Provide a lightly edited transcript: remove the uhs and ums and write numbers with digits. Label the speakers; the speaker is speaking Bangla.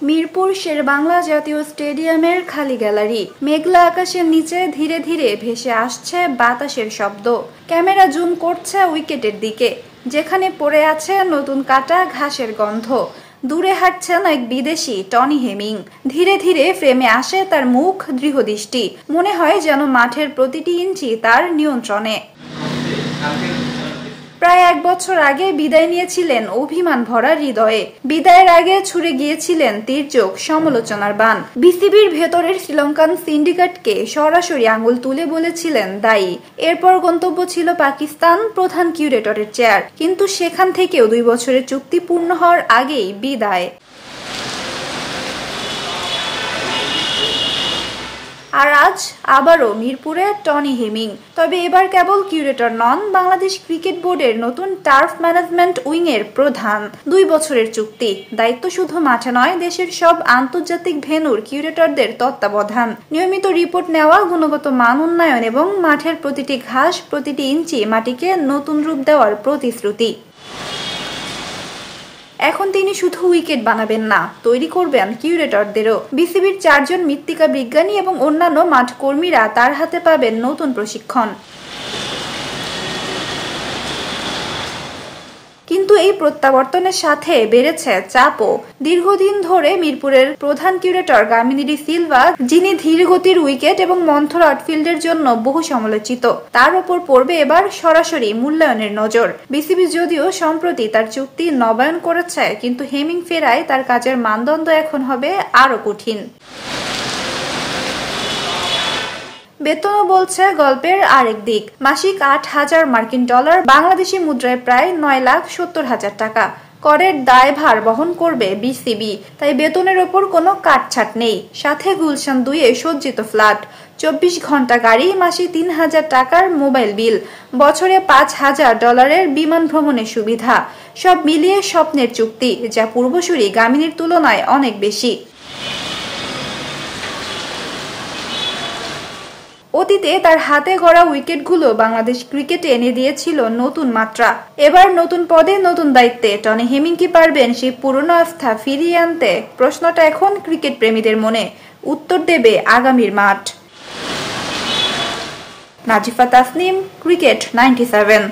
Speaker 1: মিরপুর শেরেবাংলা জাতীয় স্টেডিয়ামের খালি গ্যালারি, মেঘলা আকাশের নিচে ধীরে ধীরে ভেসে আসছে বাতাসের শব্দ। ক্যামেরা জুম করছে উইকেটের দিকে, যেখানে পড়ে আছে নতুন কাটা ঘাসের গন্ধ। দূরে হাঁটছেন এক বিদেশি, টনি হেমিং। ধীরে ধীরে ফ্রেমে আসে তার মুখ, দৃঢ়দৃষ্টি। মনে হয় যেন মাঠের প্রতিটি ইঞ্চি তার নিয়ন্ত্রণে। প্রায় 1 বছর আগে বিদায় নিয়েছিলেন অভিমান ভরা হৃদয়ে। বিদায়ের আগে ছুড়ে গিয়েছিলেন তীর্যক সমালোচনার বাণ। বিসিবির ভেতরের শ্রীলঙ্কান সিন্ডিকেটকে সরাসরি আঙুল তুলে বলেছিলেন দায়ী। এরপর গন্তব্য ছিল পাকিস্তান, প্রধান কিউরেটরের চেয়ার। কিন্তু সেখান থেকেও 2 বছরের চুক্তি পূর্ণ হওয়ার আগেই বিদায়। আর আজ আবারও মিরপুরে টনি হেমিং। তবে এবার কেবল কিউরেটর নন, বাংলাদেশ ক্রিকেট বোর্ডের নতুন টার্ফ ম্যানেজমেন্ট উইংয়ের প্রধান। 2 বছরের চুক্তি, দায়িত্ব শুধু মাঠে নয়, দেশের সব আন্তর্জাতিক ভেন্যুর কিউরেটরদের তত্ত্বাবধান, নিয়মিত রিপোর্ট নেওয়া, গুণগত মান উন্নয়ন এবং মাঠের প্রতিটি ঘাস, প্রতিটি ইঞ্চি মাটিকে নতুন রূপ দেওয়ার প্রতিশ্রুতি। এখন তিনি শুধু উইকেট বানাবেন না, তৈরি করবেন কিউরেটরদেরও। বিসিবির 4 জন মৃত্তিকা বিজ্ঞানী এবং অন্যান্য মাঠ কর্মীরা তার হাতে পাবেন নতুন প্রশিক্ষণ। কিন্তু এই প্রত্যাবর্তনের সাথে বেড়েছে চাপও। দীর্ঘদিন ধরে মিরপুরের প্রধান কিউরেটর গামিনী ডি সিলভা, যিনি ধীর গতির উইকেট এবং মন্থর আউটফিল্ডের জন্য বহু সমালোচিত, তার ওপর পড়বে এবার সরাসরি মূল্যায়নের নজর। বিসিবি যদিও সম্প্রতি তার চুক্তি নবায়ন করেছে, কিন্তু হেমিং ফেরায় তার কাজের মানদণ্ড এখন হবে আরও কঠিন। বেতনও বলছে গল্পের আরেক দিক। মাসিক $8,000 মার্কিন, বাংলাদেশি মুদ্রায় প্রায় 9,70,000 টাকা। করের দায়ভার বহন করবে বিসিবি, তাই বেতনের ওপর কোনো কাটছাট নেই। সাথে গুলশান 2-এ সজ্জিত ফ্ল্যাট, 24 ঘন্টা গাড়ি, মাসে 3,000 টাকার মোবাইল বিল, বছরে $5,000 বিমান ভ্রমণের সুবিধা। সব মিলিয়ে স্বপ্নের চুক্তি, যা পূর্বসূরি গামিনীর তুলনায় অনেক বেশি। অতীতে তার হাতে গড়া উইকেটগুলো বাংলাদেশ ক্রিকেটে এনে দিয়েছিল নতুন মাত্রা। এবার নতুন পদে, নতুন দায়িত্বে টনি হেমিং কি পারবেন সেই পুরনো আস্থা ফিরিয়ে আনতে? প্রশ্নটা এখন ক্রিকেট প্রেমীদের মনে। উত্তর দেবে আগামীর মাঠ। নাজিফা তাসনিম, ক্রিকেট 97।